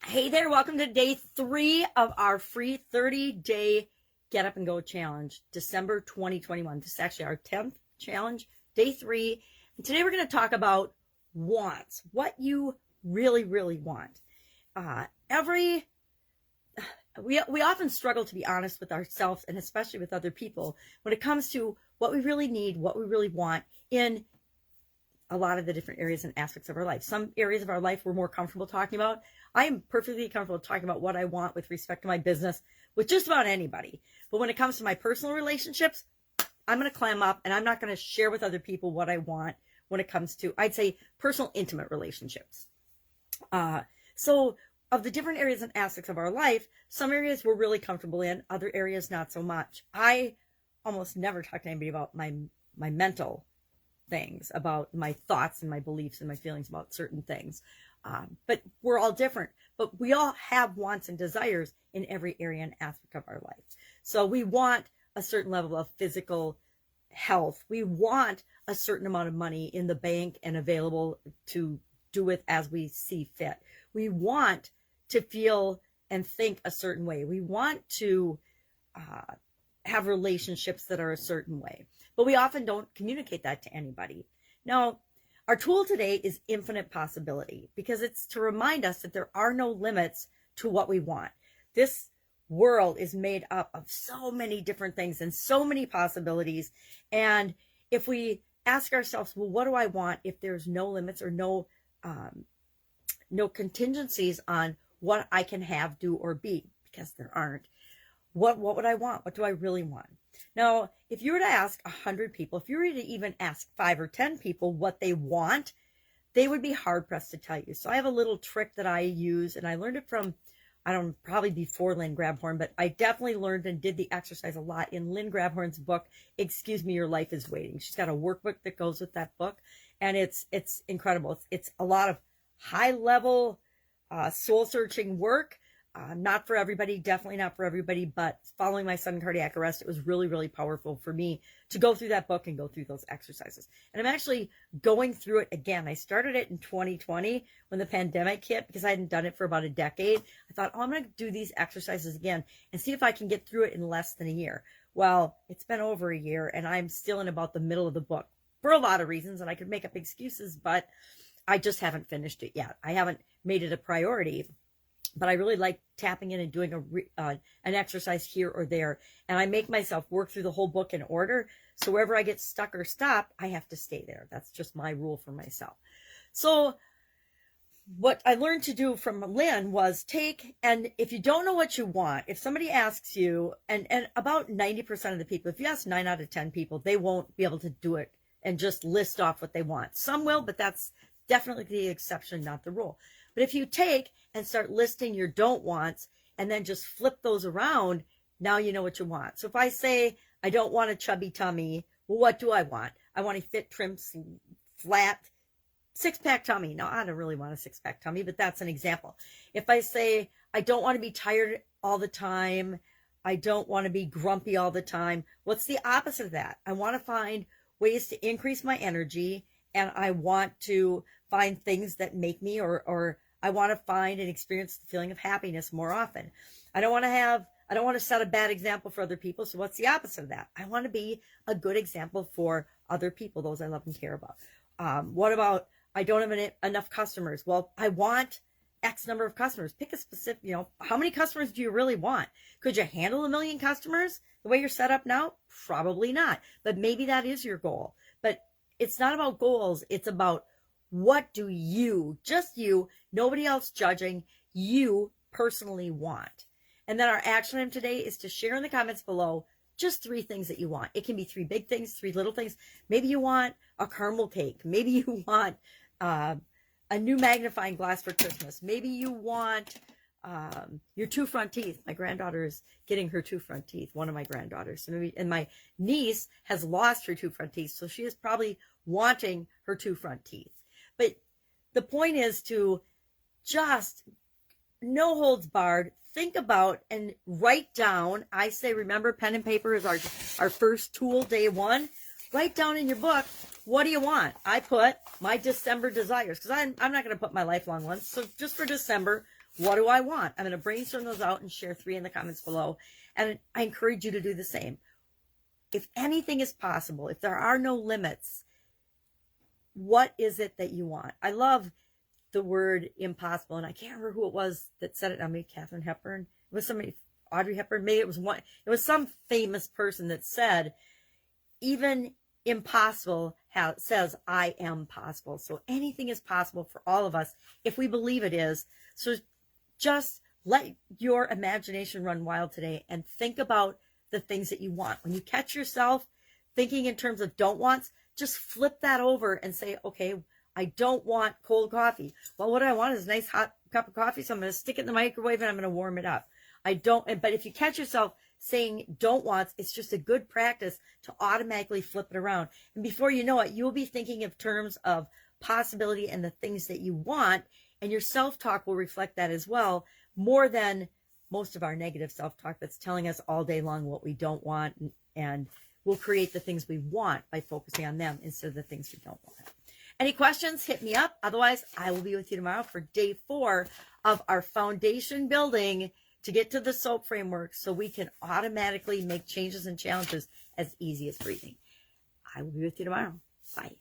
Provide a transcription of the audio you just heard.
Hey there, welcome to day 3 of our free 30-day Get Up and Go challenge, December 2021. This is actually our 10th challenge, day 3. And today we're going to talk about wants, what you really, really want. We often struggle to be honest with ourselves and especially with other people when it comes to what we really need, what we really want in a lot of the different areas and aspects of our life. Some areas of our life we're more comfortable talking about. I am perfectly comfortable talking about what I want with respect to my business with just about anybody. But when it comes to my personal relationships, I'm going to clam up and I'm not going to share with other people what I want when it comes to, I'd say, personal, intimate relationships. So of the different areas and aspects of our life, some areas we're really comfortable in, other areas not so much. I almost never talk to anybody about my mental things, about my thoughts and my beliefs and my feelings about certain things. But we're all different, but we all have wants and desires in every area and aspect of our life. So we want a certain level of physical health. We want a certain amount of money in the bank and available to do with as we see fit. We want to feel and think a certain way. We want to have relationships that are a certain way, but we often don't communicate that to anybody. Now, our tool today is infinite possibility because it's to remind us that there are no limits to what we want. This world is made up of so many different things and so many possibilities. And if we ask ourselves, well, what do I want if there's no limits or no contingencies on what I can have, do, or be, because there aren't. What would I want? What do I really want? Now, if you were to ask 100 people, if you were to even ask 5 or 10 people what they want, they would be hard pressed to tell you. So I have a little trick that I use, and I learned it from, probably before Lynn Grabhorn, but I definitely learned and did the exercise a lot in Lynn Grabhorn's book, Excuse Me, Your Life is Waiting. She's got a workbook that goes with that book, and it's incredible. It's a lot of high level, soul searching work. Not for everybody, definitely not for everybody, but following my sudden cardiac arrest, it was really, really powerful for me to go through that book and go through those exercises. And I'm actually going through it again. I started it in 2020 when the pandemic hit because I hadn't done it for about a decade. I thought, I'm going to do these exercises again and see if I can get through it in less than a year. Well, it's been over a year and I'm still in about the middle of the book for a lot of reasons, and I could make up excuses, but I just haven't finished it yet. I haven't made it a priority. But I really like tapping in and doing an exercise here or there. And I make myself work through the whole book in order. So wherever I get stuck or stop, I have to stay there. That's just my rule for myself. So what I learned to do from Lynn was and if you don't know what you want, if somebody asks you, and about 90% of the people, if you ask 9 out of 10 people, they won't be able to do it and just list off what they want. Some will, but that's definitely the exception, not the rule. But if you take and start listing your don't wants and then just flip those around, now you know what you want. So if I say I don't want a chubby tummy, well, what do I want? I want a fit, trim, flat, 6-pack tummy. Now, I don't really want a 6-pack tummy, but that's an example. If I say I don't want to be tired all the time, I don't want to be grumpy all the time, what's the opposite of that? I want to find ways to increase my energy, and I want to find things that make me or I want to find and experience the feeling of happiness more often. I don't want to set a bad example for other people. So what's the opposite of that? I want to be a good example for other people, those I love and care about. What about, I don't have enough customers? Well, I want X number of customers. Pick a specific, how many customers do you really want? Could you handle 1 million customers the way you're set up now? Probably not. But maybe that is your goal. But it's not about goals. It's about what do you, just you, nobody else judging, you personally want. And then our action item today is to share in the comments below just 3 things that you want. It can be 3 big things, 3 little things. Maybe you want a caramel cake. Maybe you want a new magnifying glass for Christmas. Maybe you want your 2 front teeth. My granddaughter is getting her 2 front teeth, one of my granddaughters. And my niece has lost her 2 front teeth, so she is probably wanting her 2 front teeth. But the point is to just no holds barred, think about and write down. I say, remember, pen and paper is our first tool, day 1. Write down in your book, what do you want? I put my December desires because I'm not going to put my lifelong ones. So just for December, What do I want? I'm going to brainstorm those out and share 3 in the comments below. And I encourage you to do the same. If anything is possible, if there are no limits, what is it that you want? I love the word impossible. And I can't remember who it was that said it. I mean, Katharine Hepburn. It was somebody, Audrey Hepburn. Maybe it was one. It was some famous person that said, even impossible says I am possible. So anything is possible for all of us if we believe it is. So just let your imagination run wild today and think about the things that you want. When you catch yourself thinking in terms of don't wants, just flip that over and say, okay, I don't want cold coffee. Well, what I want is a nice hot cup of coffee, so I'm going to stick it in the microwave and I'm going to warm it up. But if you catch yourself saying don't wants, it's just a good practice to automatically flip it around. And before you know it, you'll be thinking of terms of possibility and the things that you want, and your self-talk will reflect that as well, more than most of our negative self-talk that's telling us all day long what we don't want, and we'll create the things we want by focusing on them instead of the things we don't want. Any questions, hit me up. Otherwise, I will be with you tomorrow for day 4 of our foundation building to get to the SOAP framework so we can automatically make changes and challenges as easy as breathing. I will be with you tomorrow. Bye.